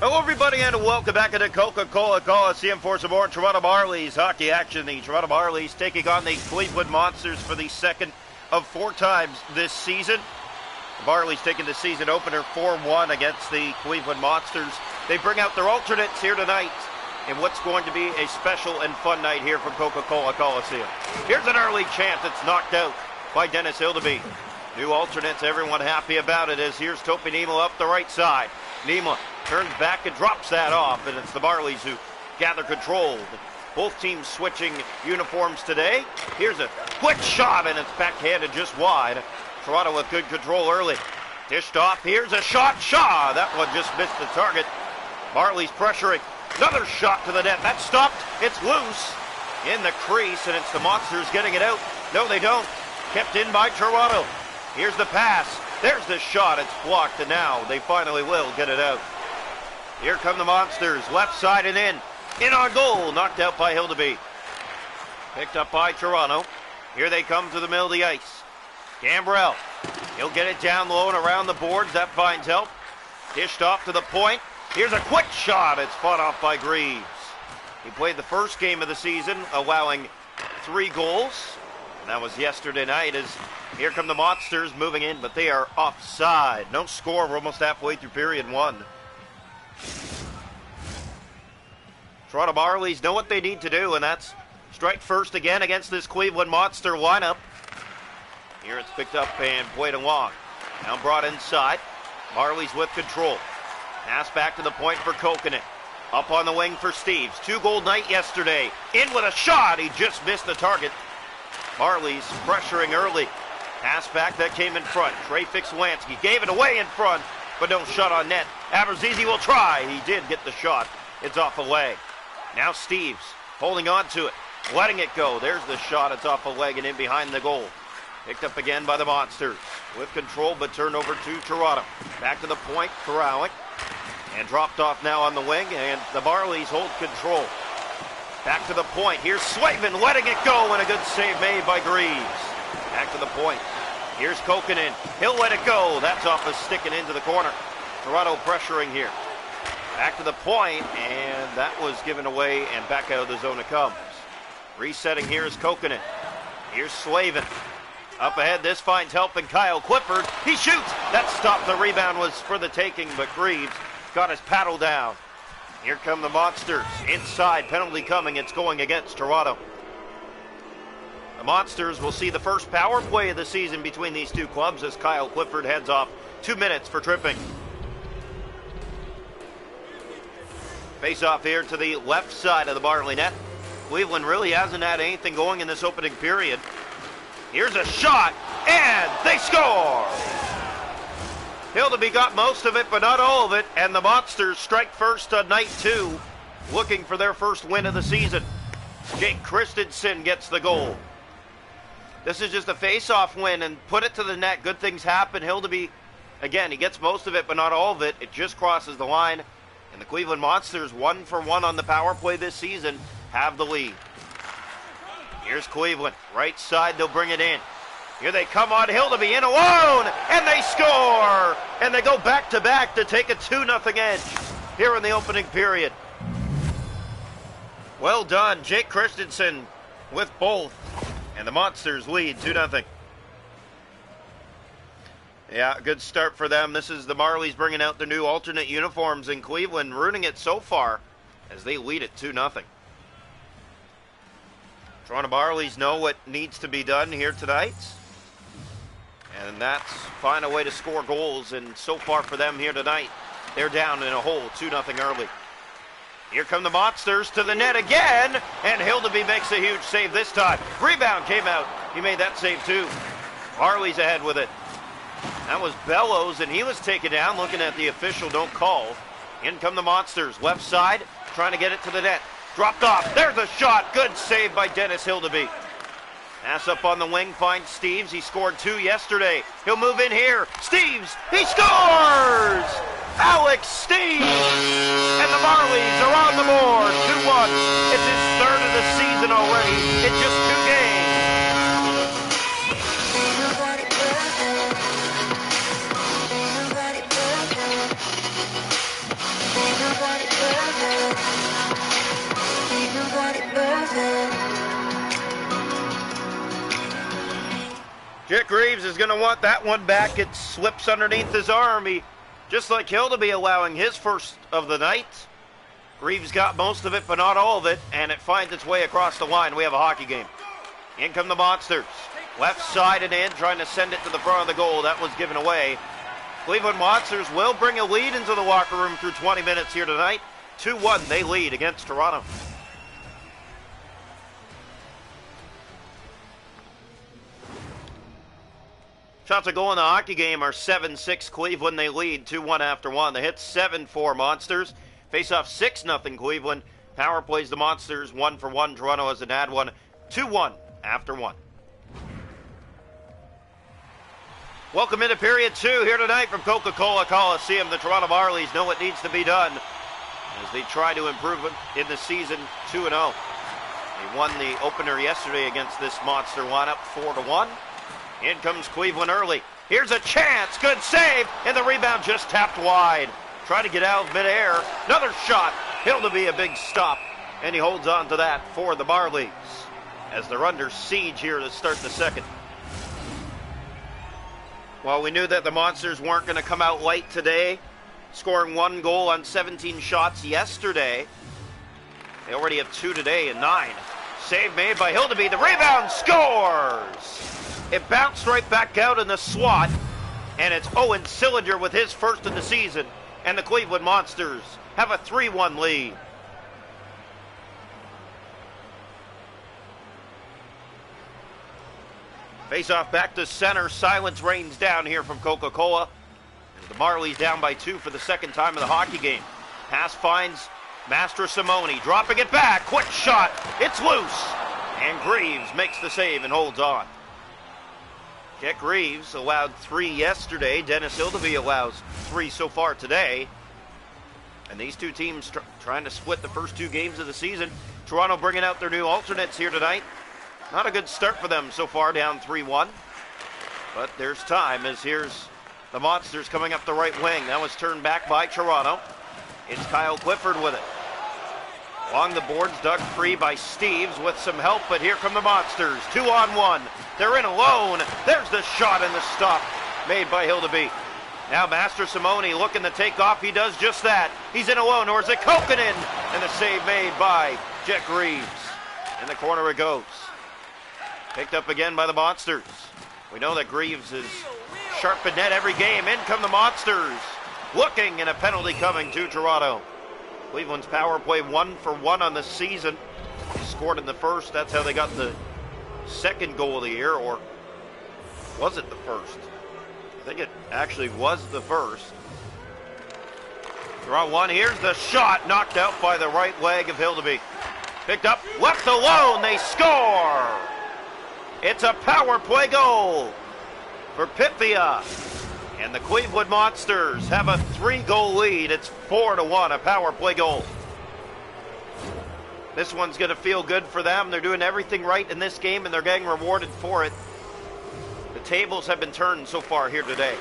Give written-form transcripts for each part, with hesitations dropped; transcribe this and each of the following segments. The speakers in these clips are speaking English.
Hello, everybody, and welcome back to the Coca-Cola Coliseum for some more Toronto Marlies hockey action. The Toronto Marlies taking on the Cleveland Monsters for the second of 4 times this season. The Marlies taking the season opener 4-1 against the Cleveland Monsters. They bring out their alternates here tonight in what's going to be a special and fun night here from Coca-Cola Coliseum. Here's an early chance. It's knocked out by Dennis Hildeby. New alternates, everyone happy about it, as here's Topi Niemela up the right side. Niemela turns back and drops that off, and it's the Marlies who gather control. Both teams switching uniforms today. Here's a quick shot, and it's backhanded just wide. Toronto with good control early. Dished off, here's a shot. Shaw, that one just missed the target. Marlies pressuring. Another shot to the net. That's stopped. It's loose in the crease, and it's the Monsters getting it out. No, they don't. Kept in by Toronto. Here's the pass. There's the shot. It's blocked, and now they finally will get it out. Here come the Monsters. Left side and in. In on goal. Knocked out by Hildeby. Picked up by Toronto. Here they come to the middle of the ice. Gambrell. He'll get it down low and around the boards. That finds help. Dished off to the point. Here's a quick shot. It's fought off by Greaves. He played the first game of the season, allowing 3 goals. And that was yesterday night, as here come the Monsters moving in, but they are offside. No score. We're almost halfway through period 1. Toronto Marlies know what they need to do, and that's strike first again against this Cleveland Monster lineup. Here it's picked up and played along. Now brought inside. Marlies with control. Pass back to the point for Kokkonen. Up on the wing for Steves. 2-goal night yesterday. In with a shot. He just missed the target. Marlies pressuring early. Pass back that came in front. Trey Fix-Wolansky gave it away in front, but no shot on net. Aberzizi will try. He did get the shot. It's off a leg. Now Steves holding on to it. Letting it go. There's the shot. It's off a leg and in behind the goal. Picked up again by the Monsters. With control, but turned over to Toronto. Back to the point. Corralic. And dropped off now on the wing, and the Marlies hold control. Back to the point. Here's Slavin letting it go, and a good save made by Greaves. Back to the point. Here's Kokkonen. He'll let it go. That's off a stick and into the corner. Toronto pressuring here. Back to the point, and that was given away, and back out of the zone it comes. Resetting here is Kokkonen. Here's Slavin. Up ahead, this finds help in Kyle Clifford. He shoots. That stopped. The rebound was for the taking, but Greaves got his paddle down. Here come the Monsters. Inside, penalty coming. It's going against Toronto. The Monsters will see the first power play of the season between these two clubs as Kyle Clifford heads off 2 minutes for tripping. Face off here to the left side of the Marlie net. Cleveland really hasn't had anything going in this opening period. Here's a shot, and they score! Hildeby got most of it, but not all of it, and the Monsters strike first on night 2, looking for their first win of the season. Jake Christensen gets the goal. This is just a face-off win, and put it to the net. Good things happen. Hildeby, again, he gets most of it, but not all of it. It just crosses the line, and the Cleveland Monsters, 1 for 1 on the power play this season, have the lead. Here's Cleveland. Right side, they'll bring it in. Here they come on Hildeby in alone, and they score! And they go back-to-back to take a 2-0 edge here in the opening period. Well done, Jake Christensen with both, and the Monsters lead 2-0. Yeah, good start for them. This is the Marlies bringing out their new alternate uniforms in Cleveland, ruining it so far as they lead it 2-0. Toronto Marlies know what needs to be done here tonight. And that's find a way to score goals, and so far for them here tonight, they're down in a hole, 2-0 early. Here come the Monsters to the net again, and Hildeby makes a huge save this time. Rebound came out. He made that save too. Marlies ahead with it. That was Bellows, and he was taken down. Looking at the official, don't call. In come the Monsters, left side, trying to get it to the net. Dropped off. There's a shot. Good save by Dennis Hildeby. Pass up on the wing, finds Steves. He scored 2 yesterday. He'll move in here. Steves, he scores! Alex Steves! And the Marlies are on the board, 2-1. It's his 3rd of the season already in just 2 games. is going to want that one back. It slips underneath his arm. He, just like Hildeby allowing his first of the night. Greaves got most of it, but not all of it, and it finds its way across the line. We have a hockey game. In come the Monsters. Left side and in, trying to send it to the front of the goal. That was given away. Cleveland Monsters will bring a lead into the locker room through 20 minutes here tonight. 2-1, they lead against Toronto. Shots a goal in the hockey game are 7-6 Cleveland. They lead 2-1 after one. The hits 7-4 Monsters. Face off 6-0 Cleveland. Power plays the Monsters 1-for-1. Toronto has an ad one. 2-1 after one. Welcome into period two here tonight from Coca-Cola Coliseum. The Toronto Marlies know what needs to be done as they try to improve in the season 2-0. They won the opener yesterday against this monster lineup 4-1. In comes Cleveland early. Here's a chance. Good save. And the rebound just tapped wide. Try to get out of midair. Another shot. It'll be a big stop. And he holds on to that for the Marlies as they're under siege here to start the second. Well, we knew that the Monsters weren't going to come out light today, scoring 1 goal on 17 shots yesterday. They already have 2 today and 9. Save made by Hildeby. The rebound scores! It bounced right back out in the slot, and it's Owen Sillinger with his first of the season, and the Cleveland Monsters have a 3-1 lead. Face-off back to center. Silence rains down here from Coca-Cola. The Marlies down by 2 for the second time in the hockey game. Pass finds Mastrosimone, dropping it back. Quick shot. It's loose. And Greaves makes the save and holds on. Jet Greaves allowed 3 yesterday. Dennis Hildeby allows 3 so far today. And these two teams trying to split the first 2 games of the season. Toronto bringing out their new alternates here tonight. Not a good start for them so far, down 3-1. But there's time as here's the Monsters coming up the right wing. That was turned back by Toronto. It's Kyle Clifford with it. Along the boards, dug free by Steves with some help, but here come the Monsters. 2-on-1. They're in alone. There's the shot and the stop made by Hildeby. Now Mastrosimone looking to take off. He does just that. He's in alone, or is it Kokanen? And the save made by Jet Greaves. In the corner it goes. Picked up again by the Monsters. We know that Greaves is sharp in net every game. In come the Monsters. Looking, and a penalty coming to Toronto. Cleveland's power play 1-for-1 on the season. They scored in the first. That's how they got the second goal of the year, or was it the first? I think it actually was the first. Draw one. Here's the shot, knocked out by the right leg of Hildeby. Picked up, left alone. They score. It's a power play goal for Pythia. And the Cleveland Monsters have a 3-goal lead. It's 4-1, a power play goal. This one's going to feel good for them. They're doing everything right in this game, and they're getting rewarded for it. The tables have been turned so far here today.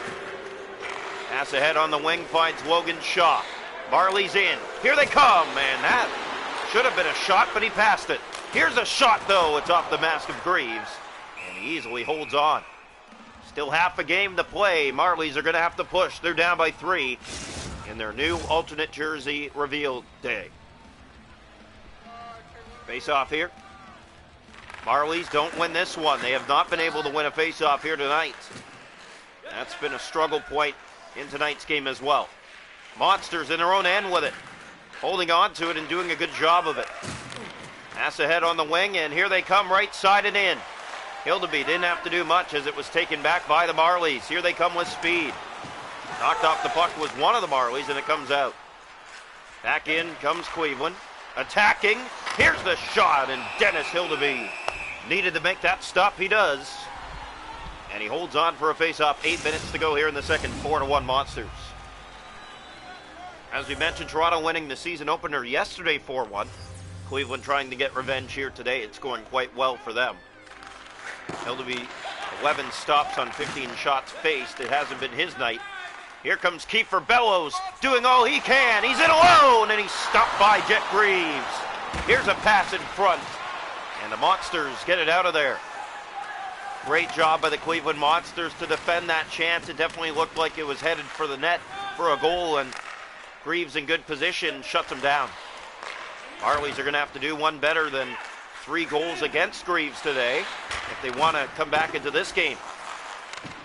Pass ahead on the wing finds Logan Shaw. Marlies in. Here they come, and that should have been a shot, but he passed it. Here's a shot, though. It's off the mask of Greaves, and he easily holds on. Still half a game to play. Marlies are going to have to push. They're down by 3 in their new alternate jersey reveal day. Face-off here. Marlies don't win this one. They have not been able to win a face-off here tonight. That's been a struggle point in tonight's game as well. Monsters in their own end with it. Holding on to it and doing a good job of it. Pass ahead on the wing, and here they come right side and in. Hildeby didn't have to do much as it was taken back by the Marlies. Here they come with speed. Knocked off the puck was one of the Marlies, and it comes out. Back in comes Cleveland. Attacking. Here's the shot, and Dennis Hildeby needed to make that stop. He does. And he holds on for a face-off. 8 minutes to go here in the second. 4-1 Monsters. As we mentioned, Toronto winning the season opener yesterday 4-1. Cleveland trying to get revenge here today. It's going quite well for them. Hildeby, 11 stops on 15 shots faced. It hasn't been his night. Here comes Kiefer Bellows, doing all he can. He's in alone, and he's stopped by Jet Greaves. Here's a pass in front, and the Monsters get it out of there. Great job by the Cleveland Monsters to defend that chance. It definitely looked like it was headed for the net for a goal, and Greaves in good position shuts them down. Marlies are going to have to do one better than 3 goals against Greaves today if they want to come back into this game.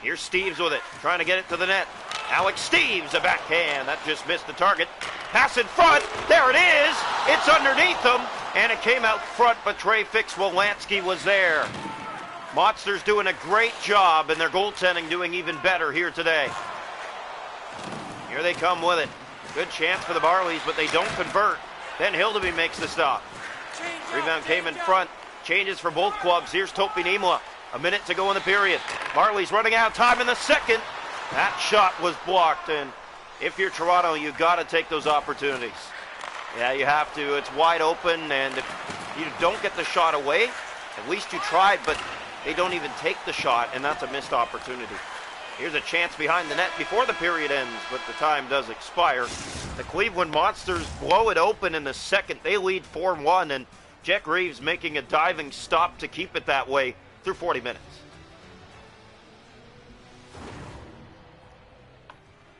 Here's Steves with it, trying to get it to the net. Alex Steves, a backhand. That just missed the target. Pass in front. There it is. It's underneath them, and it came out front, but Trey Fix-Wolanski was there. Monsters doing a great job, and their goaltending doing even better here today. Here they come with it. Good chance for the Marlies, but they don't convert. Then Hildeby makes the stop. Rebound came in front. Changes for both clubs. Here's Topi Niemela. A minute to go in the period. Marlies running out of time in the second. That shot was blocked, and if you're Toronto, you got to take those opportunities. Yeah, you have to. It's wide open, and if you don't get the shot away, at least you tried, but they don't even take the shot, and that's a missed opportunity. Here's a chance behind the net before the period ends, but the time does expire. The Cleveland Monsters blow it open in the second. They lead 4-1, and Jack Reeves making a diving stop to keep it that way through 40 minutes.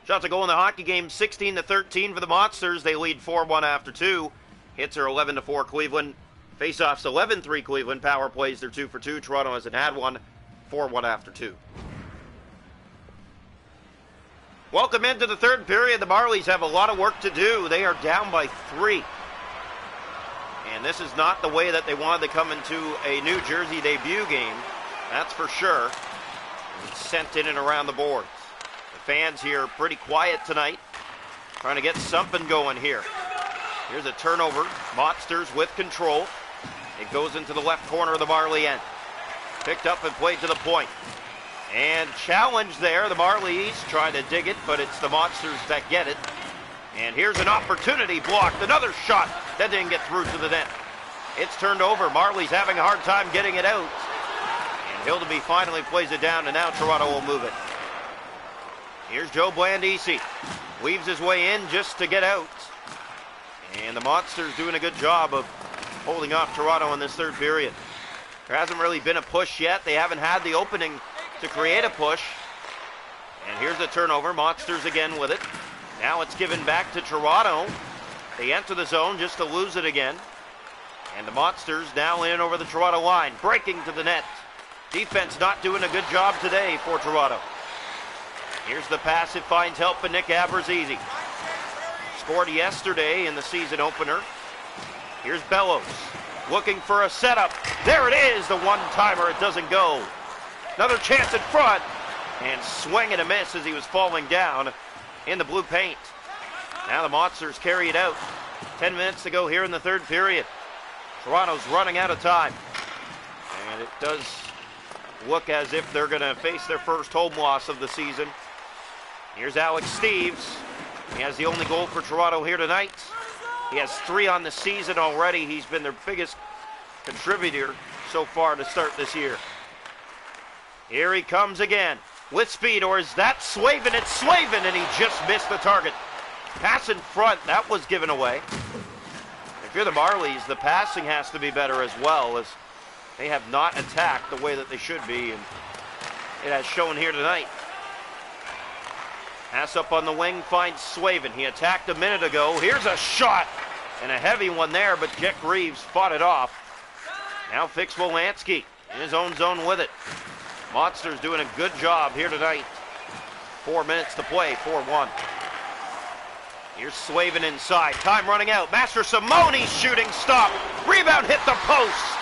Shots to go in the hockey game, 16-13 for the Monsters. They lead 4-1 after 2. Hits are 11-4 Cleveland. Faceoffs 11-3 Cleveland. Power plays, they're 2 for 2. Toronto hasn't had one. 4-1 after 2. Welcome into the third period. The Marlies have a lot of work to do. They are down by 3. And this is not the way that they wanted to come into a New Jersey debut game. That's for sure. It's sent in and around the boards. The fans here pretty quiet tonight. Trying to get something going here. Here's a turnover. Monsters with control. It goes into the left corner of the Marley end. Picked up and played to the point. And challenge there. The Marlies trying to dig it, but it's the Monsters that get it. And here's an opportunity blocked. Another shot that didn't get through to the net. It's turned over. Marlies having a hard time getting it out. And Hildeby finally plays it down, and now Toronto will move it. Here's Joe Blandisi. Weaves his way in just to get out. And the Monsters doing a good job of holding off Toronto in this third period. There hasn't really been a push yet. They haven't had the opening to create a push. And here's the turnover. Monsters again with it. Now it's given back to Toronto. They enter the zone just to lose it again. And the Monsters now in over the Toronto line. Breaking to the net. Defense not doing a good job today for Toronto. Here's the pass. It finds help for Nick Abruzzese. Scored yesterday in the season opener. Here's Bellows. Looking for a setup. There it is. The one-timer. It doesn't go. Another chance in front. And swing and a miss as he was falling down in the blue paint. Now the Monsters carry it out. 10 minutes to go here in the third period. Toronto's running out of time. And it does look as if they're going to face their first home loss of the season. Here's Alex Steves. He has the only goal for Toronto here tonight. He has 3 on the season already. He's been their biggest contributor so far to start this year. Here he comes again with speed, or is that Slavin? It's Slavin, and he just missed the target. Pass in front, that was given away. If you're the Marlies, the passing has to be better as well, as they have not attacked the way that they should be, and it has shown here tonight. Pass up on the wing finds Slavin. He attacked a minute ago. Here's a shot, and a heavy one there, but Jack Reeves fought it off. Now Fix-Wolanski in his own zone with it. Monsters doing a good job here tonight. 4 minutes to play, 4-1. Here's Slavin inside. Time running out. Master Simone's shooting stop. Rebound hit the post.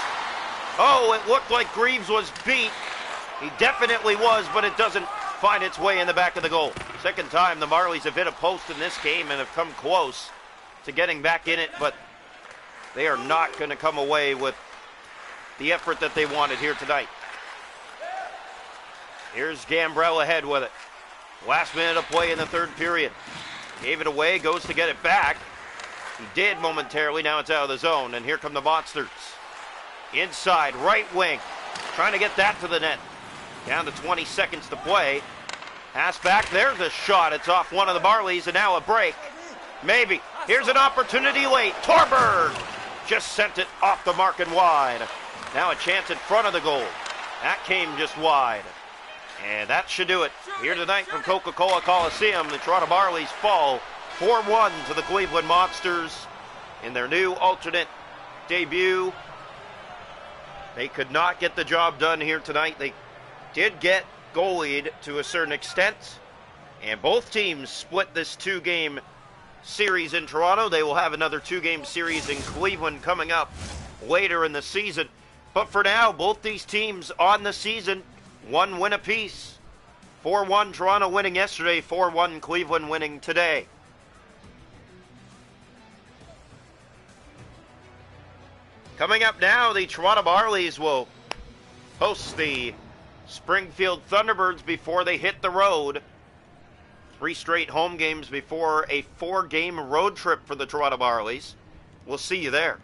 Oh, it looked like Greaves was beat. He definitely was, but it doesn't find its way in the back of the goal. Second time the Marlies have hit a post in this game and have come close to getting back in it, but they are not going to come away with the effort that they wanted here tonight. Here's Gambrell ahead with it. Last minute of play in the third period. Gave it away, goes to get it back. He did momentarily, now it's out of the zone, and here come the Monsters. Inside, right wing, trying to get that to the net. Down to 20 seconds to play. Pass back, there's a shot. It's off one of the Marlies, and now a break. Maybe. Here's an opportunity late. Torberg just sent it off the mark and wide. Now a chance in front of the goal. That came just wide. And that should do it. Here tonight from Coca-Cola Coliseum, the Toronto Marlies fall 4-1 to the Cleveland Monsters in their new alternate debut. They could not get the job done here tonight. They did get goalied to a certain extent. And both teams split this 2-game series in Toronto. They will have another 2-game series in Cleveland coming up later in the season. But for now, both these teams on the season, 1 win apiece. 4-1 Toronto winning yesterday, 4-1 Cleveland winning today. Coming up now, the Toronto Marlies will host the Springfield Thunderbirds before they hit the road. 3 straight home games before a 4-game road trip for the Toronto Marlies. We'll see you there.